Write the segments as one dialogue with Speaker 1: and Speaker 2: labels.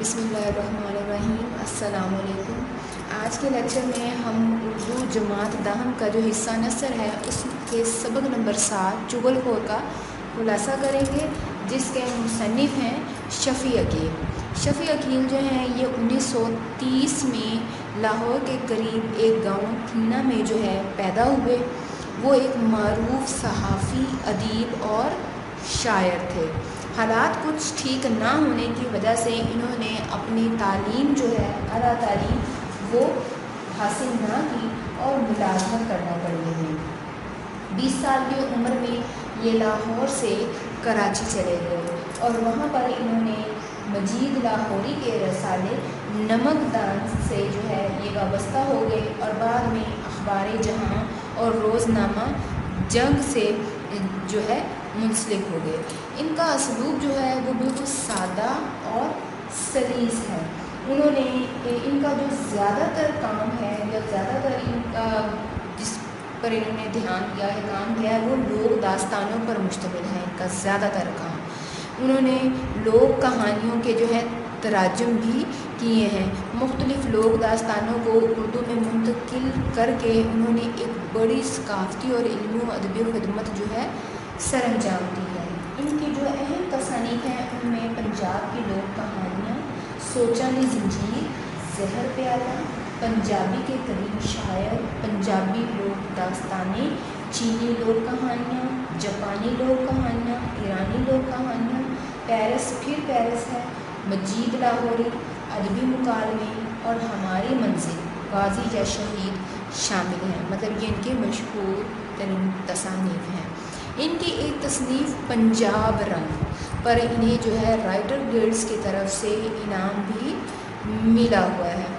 Speaker 1: बिस्मिल्लाहिर्रहमानिर्रहीम। अस्सलाम वालेकुम। आज के लेक्चर में हम उर्दू जमात दाहम का जो हिस्सा नसर है उसके सबक नंबर 7 चुगलखोर का खुलासा करेंगे, जिसके मुसन्निफ़ हैं शफ़ी अकील। शफ़ी अकील जो हैं ये 1930 में लाहौर के करीब एक गाँव खन्ना में जो है पैदा हुए। वो एक मारूफ सहाफ़ी, अदीब और शायर थे। हालात कुछ ठीक ना होने की वजह से इन्होंने अपनी तालीम जो है आला तालीम वो हासिल ना की और मुलाज़मत करना पड़ी इन्हें। 20 साल की उम्र में ये लाहौर से कराची चले गए और वहाँ पर इन्होंने मजीद लाहौरी के रसाले नमकदान से जो है ये वाबस्ता हो गए और बाद में अखबार जहां और रोज़नामा जंग से जो है मुंसलिक हो गए। इनका असलूब जो है वो बिल्कुल सादा और सलीस है। उन्होंने इनका जो ज़्यादातर काम है या ज़्यादातर इनका जिस पर इन्होंने ध्यान दिया है, काम किया है, वो लोक दास्तानों पर मुश्तमिल है। इनका ज़्यादातर काम उन्होंने लोक कहानियों के जो है तराजुम भी किए हैं। मुख्तलिफ़ लोक दास्तानों को उर्दू में मुंतकिल करके उन्होंने एक बड़ी सकाफ़ती और इल्मी व अदबी खिदमत जो है सर अंजाम दी है। इनकी जो अहम तसानीफ़ हैं उनमें पंजाब की लोक कहानियाँ, सोचा ने ज़ंजीर, ज़हर प्याला, पंजाबी के करीम शायर, पंजाबी लोक दास्तानें, चीनी लोक कहानियाँ, जापानी लोक कहानियाँ, ईरानी लोक कहानियाँ, पेरिस फिर पेरिस है, मजीद लाहौरी, अदबी मुकालमे और हमारी मंजिल गाजी या शहीद शामिल हैं। मतलब ये इनके मशहूर तरीन तसानीफ़ हैं। इनकी एक तसनीफ़ पंजाब रंग पर इन्हें जो है राइटर गिल्ड्स की तरफ से इनाम भी मिला हुआ है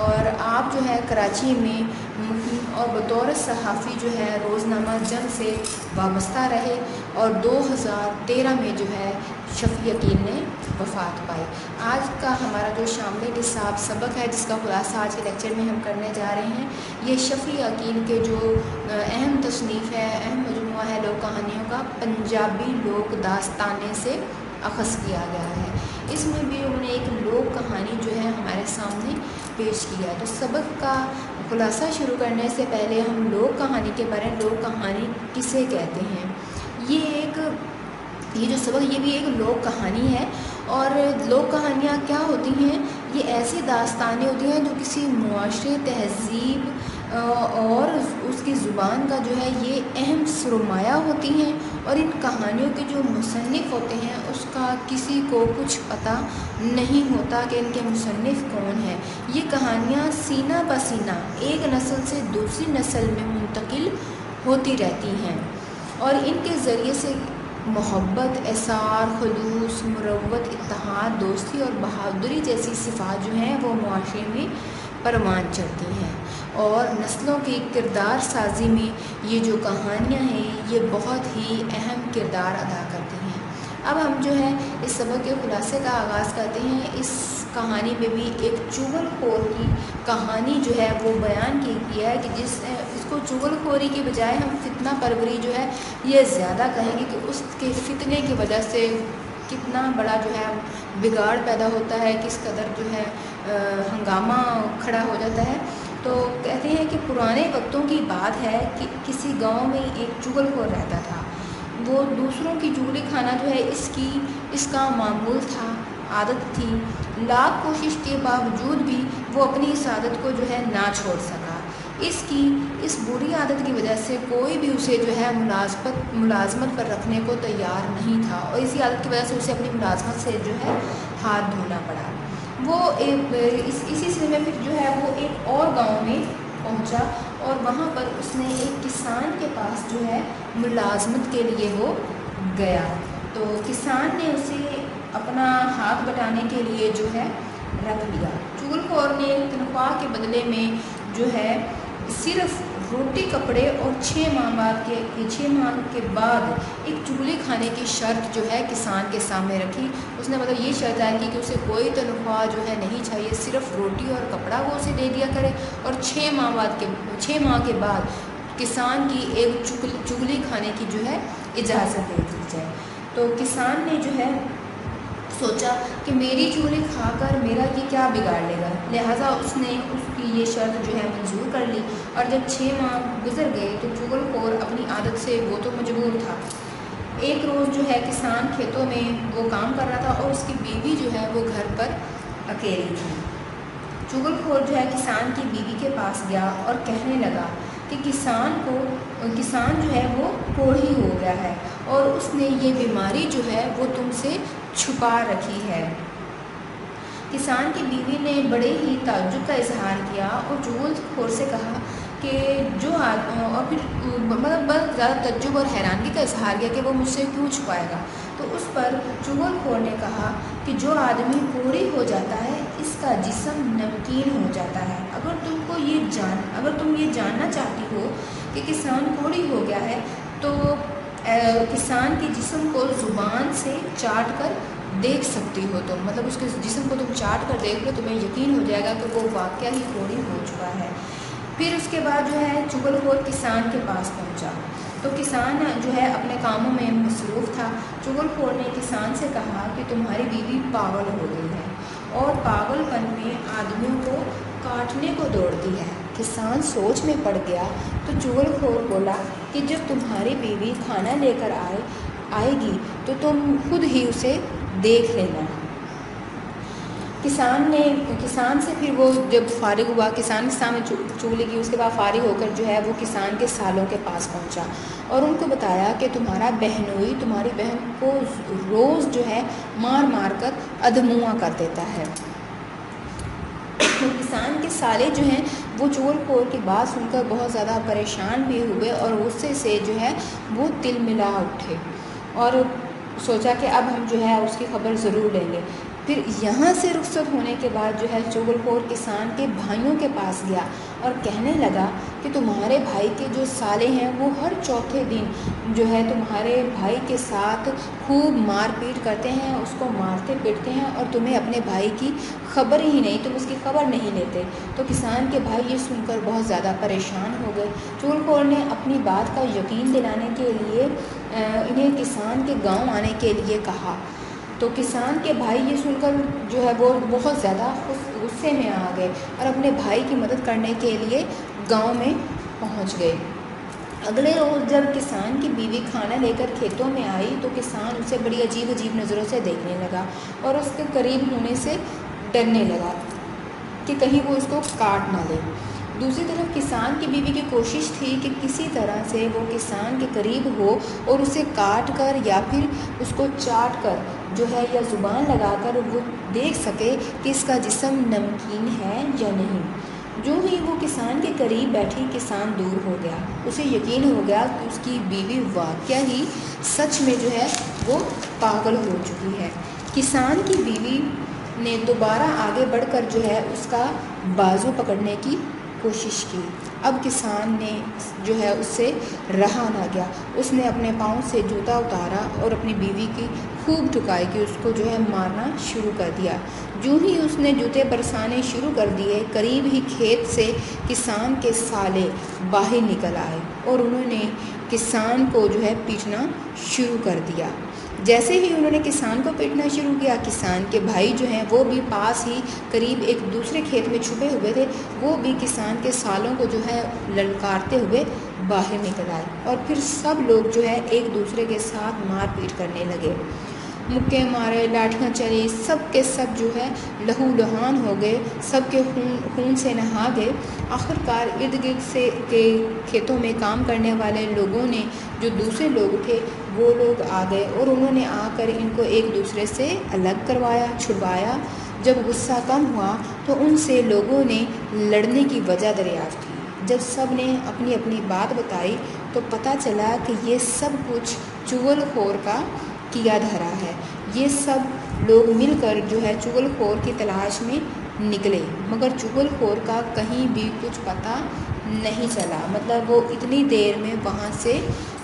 Speaker 1: और आप जो है कराची में मुकीम और बतौर सहाफ़ी जो है रोज़नामा जंग से वाबस्ता रहे और 2013 में जो है शफ़ी अकील ने वफ़ात पाई। आज का हमारा जो शामिल निसाब सबक है, जिसका खुलासा आज के लेक्चर में हम करने जा रहे हैं, ये शफ़ी अकील के जो अहम तसनीफ़ है, अहम मजमुआ है लोक कहानियों का, पंजाबी लोक दास्ताने से अख़ज़ किया गया है। इसमें भी उन्होंने एक लोक कहानी जो है हमारे सामने पेश किया है। तो सबक का खुलासा शुरू करने से पहले हम लोक कहानी के बारे में, लोक कहानी किसे कहते हैं, ये जो सबक ये भी एक लोक कहानी है। और लोक कहानियाँ क्या होती हैं? ये ऐसी दास्तानें होती हैं जो किसी मुआशरे, तहज़ीब और उसकी ज़ुबान का जो है ये अहम सरमाया होती हैं और इन कहानियों के जो मुसन्निफ़ होते हैं उसका किसी को कुछ पता नहीं होता कि इनके मुसन्निफ़ कौन हैं। ये कहानियाँ सीना ब सीना एक नस्ल से दूसरी नस्ल में मुंतकिल होती रहती हैं और इनके ज़रिए से मोहब्बत, एसार, खुलूस, मुरव्वत, इत्तेहाद, दोस्ती और बहादुरी जैसी सिफ़ात जो हैं वो मुआशरे में परवान चढ़ती हैं और नस्लों की किरदार साजी में ये जो कहानियाँ हैं ये बहुत ही अहम किरदार अदा करती हैं। अब हम जो है इस सबक के खुलासे का आगाज़ करते हैं। इस कहानी में भी एक चुगलखोर की कहानी जो है वो बयान की गई है कि इसको चुगलखोरी के बजाय हम फितना परवरी जो है ये ज़्यादा कहेंगे कि उसके फितने की वजह से कितना बड़ा जो है बिगाड़ पैदा होता है, किस कदर जो है हंगामा खड़ा हो जाता है। तो कहते हैं कि पुराने वक्तों की बात है कि किसी गांव में एक चुगलखोर रहता था। वो दूसरों की चुगली खाना जो है इसका मामूल था, आदत थी। लाख कोशिश के बावजूद भी वो अपनी इस आदत को जो है ना छोड़ सका। इस बुरी आदत की वजह से कोई भी उसे जो है मुलाजमत पर रखने को तैयार नहीं था और इसी आदत की वजह से उसे अपनी मुलाजमत से जो है हाथ धोना पड़ा। वो इसी सिलसिले में फिर जो है वो एक और गांव में पहुंचा और वहाँ पर उसने एक किसान के पास जो है मुलाजमत के लिए वो गया। तो किसान ने उसे अपना हाथ बटाने के लिए जो है रख लिया। चुगलखोर ने तनख्वाह के बदले में जो है सिर्फ रोटी, कपड़े और 6 माह के बाद एक चुगली खाने की शर्त जो है किसान के सामने रखी। उसने मतलब ये शर्त है कि उसे कोई तनख्वाह जो है नहीं चाहिए, सिर्फ रोटी और कपड़ा वो उसे दे दिया करे और 6 माह के बाद किसान की एक चुगली खाने की जो है इजाज़त दे दी जाए। तो किसान ने जो है سوچا کہ میری چولی کھا کر میرا یہ کیا بگاڑ لے گا، لہٰذا اس نے اس کی یہ شرط جو ہے منظور کر لی۔ اور جب 6 ماہ گزر گئے تو چغل خور اپنی عادت سے وہ تو مجبور تھا۔ ایک روز جو ہے کسان کھیتوں میں وہ کام کر رہا تھا اور اس کی بیوی جو ہے وہ گھر پر اکیلی تھی۔ چغل خور جو ہے کسان کی بیوی کے پاس گیا اور کہنے لگا کہ کسان جو ہے وہ کوڑھی ہو گیا ہے اور اس نے یہ بیماری جو ہے وہ تم سے چھپا رکھی ہے۔ کسان کی بیوی نے بڑے ہی تعجب کا اظہار کیا اور چغل خور سے کہا کہ اور پھر بہت زیادہ تعجب اور حیرانگی کا اظہار کیا کہ وہ مجھ سے کیوں چھپائے گا۔ تو اس پر چغل خور نے کہا کہ جو آدمی کوڑھی ہو جاتا ہے اس کا جسم نمکین ہو جاتا ہے۔ اگر تم یہ جاننا چاہتی ہو کہ کسان کوڑھی ہو گیا ہے تو کسان کے جسم کو زبان سے چاٹ کر دیکھ سکتی ہو تم، مطلب اس کے جسم کو تم چاٹ کر دیکھ لو، تمہیں یقین ہو جائے گا کہ وہ واقعہ ہی کوڑھی ہو چکا ہے۔ پھر اس کے بعد جو ہے چغل خور کسان کے پاس پہنچا تو کسان جو ہے اپنے کاموں میں مصروف تھا۔ چغل خور نے کسان سے کہا کہ تمہاری بیوی پاگل ہو گئی ہے اور پاگل پن میں آدمیوں کو کاٹنے کو دوڑتی ہے۔ کسان سوچ میں پڑ گیا تو چغل خور بولا کہ جب تمہاری بیوی کھانا لے کر آئے گی تو تم خود ہی اسے دیکھ لینا۔ کسان سے پھر وہ جب فارغ ہوا، کسان کے سامنے چغلی کی، اس کے بعد فارغ ہو کر جو ہے وہ کسان کے سالوں کے پاس پہنچا اور ان کو بتایا کہ تمہارا بہنوئی تمہاری بہن کو روز جو ہے مار مار کر ادھموا کر دیتا ہے۔ کسان کے سالے جو ہیں وہ چغل خور کی بات سن کر بہت زیادہ پریشان بھی ہوئے اور غصے سے جو ہے وہ تل ملا اٹھے اور سوچا کہ اب ہم جو ہے اس کی خبر ضرور لیں گے۔ پھر یہاں سے رخصت ہونے کے بعد جو ہے چغل خور کسان کے بھائیوں کے پاس گیا اور کہنے لگا کہ تمہارے بھائی کے جو سالے ہیں وہ ہر چوتھے دن جو ہے تمہارے بھائی کے ساتھ خوب مار پیٹ کرتے ہیں، اس کو مارتے پیٹتے ہیں اور تمہیں اپنے بھائی کی خبر ہی نہیں، تم اس کی خبر نہیں لیتے۔ تو کسان کے بھائی یہ سن کر بہت زیادہ پریشان ہو گئے۔ چغل خور نے اپنی بات کا یقین دلانے کے لیے انہیں کسان کے گاؤں آنے کے لیے کہا۔ تو کسان کے بھائی یہ سن کر جو ہے وہ بہت زیادہ غصے میں آ گئے اور اپنے بھائی کی مدد کرنے کے لیے گاؤں میں پہنچ گئے۔ اگلے روز جب کسان کی بیوی کھانا لے کر کھیتوں میں آئی تو کسان اسے بڑی عجیب عجیب نظروں سے دیکھنے لگا اور اس کے قریب ہونے سے ڈرنے لگا کہ کہیں وہ اس کو کاٹ نہ لے۔ دوسری طرف کسان کی بیوی کی کوشش تھی کہ کسی طرح سے وہ کسان کے قریب ہو اور اسے کاٹ کر یا پھر اس کو چاٹ کر جو ہے یا زبان لگا کر وہ دیکھ سکے کہ اس کا جسم نمکین ہے یا نہیں۔ جو ہی وہ کسان کے قریب بیٹھی کسان دور ہو گیا، اسے یقین ہو گیا کہ اس کی بیوی واقعہ ہی سچ میں جو ہے وہ پاگل ہو چکی ہے۔ کسان کی بیوی نے دوبارہ آگے بڑھ کر جو ہے اس کا بازو پکڑنے کی کوشش کی۔ اب کسان نے جو ہے اس سے رہا نہ گیا، اس نے اپنے پاؤں سے جوتا اتارا اور اپنی بیوی کی خوب ٹھکائی کہ اس کو جو ہے مارنا شروع کر دیا۔ جو ہی اس نے جوتے برسانے شروع کر دیے، قریب ہی کھیت سے کسان کے سالے باہر نکل آئے اور انہوں نے کسان کو جو ہے پیٹنا شروع کر دیا۔ جیسے ہی انہوں نے کسان کو پیٹنا شروع کیا، کسان کے بھائی جو ہیں وہ بھی پاس ہی قریب ایک دوسرے کھیت میں چھپے ہوئے تھے، وہ بھی کسان کے سالوں کو جو ہے للکارتے ہوئے باہر نکل آئے اور پھر سب لوگ جو ہے ایک دوسرے کے ساتھ مار پیٹ کرنے لگے۔ مکے مارے، لاٹھیاں چلی، سب کے سب جو ہے لہو لہان ہو گئے، سب کے خون سے نہا گئے۔ آخرکار ارد گرد سے کے کھیتوں میں کام کرنے والے لوگوں نے جو دوسرے لوگ تھے وہ لوگ آ گئے اور انہوں نے آ کر ان کو ایک دوسرے سے الگ کروایا، چھڑوایا۔ جب غصہ کم ہوا تو ان سے لوگوں نے لڑنے کی وجہ دریافت کی۔ جب سب نے اپنی اپنی بات بتائی تو پتہ چلا کہ یہ سب کچھ چغل خور کا کیا دھرا ہے۔ یہ سب لوگ مل کر جو ہے چغل خور کی تلاش میں نکلے، مگر چغل خور کا کہیں بھی کچھ پتہ نہیں چلا، مطلب وہ اتنی دیر میں وہاں سے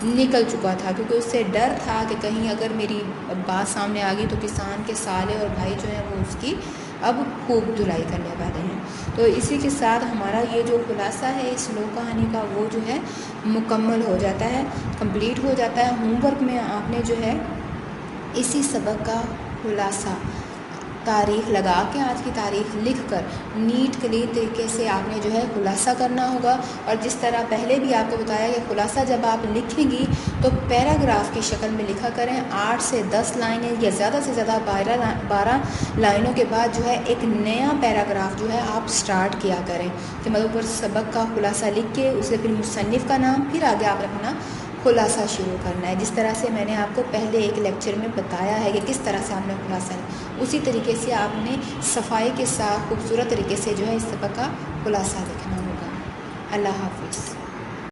Speaker 1: نکل چکا تھا کیونکہ اس سے ڈر تھا کہ کہیں اگر میری بات سامنے آ گئی تو کسان کے سالے اور بھائی جو ہیں وہ اس کی اب خوب دھلائی کرنے والے ہیں۔ تو اسی کے ساتھ ہمارا یہ جو خلاصہ ہے اس لوک کہانی کا وہ جو ہے مکمل ہو جاتا ہے، کمپلیٹ ہو جاتا ہے۔ ہوم ورک میں آپ نے جو ہے اسی سبق کا खुलासा, तारीख़ लगा के आज की तारीख़ लिख कर नीट क्लीन तरीके से आपने जो है खुलासा करना होगा। और जिस तरह पहले भी आपको बताया कि खुलासा जब आप लिखेंगी तो पैराग्राफ की शक्ल में लिखा करें। 8 से 10 लाइनें या ज़्यादा से ज़्यादा 12 लाइनों के बाद जो है एक नया पैराग्राफ जो है आप स्टार्ट किया करें कि मतलब ऊपर सबक का खुलासा लिख के उससे फिर मुसन्निफ़ का नाम, फिर आगे आप अपना खुलासा शुरू करना है। जिस तरह से मैंने आपको पहले एक लेक्चर में बताया है कि किस तरह से आपने खुलासा, उसी तरीके से आपने सफाई के साथ खूबसूरत तरीके से जो है इस सबक का खुलासा लिखना होगा। अल्लाह हाफ़िज़।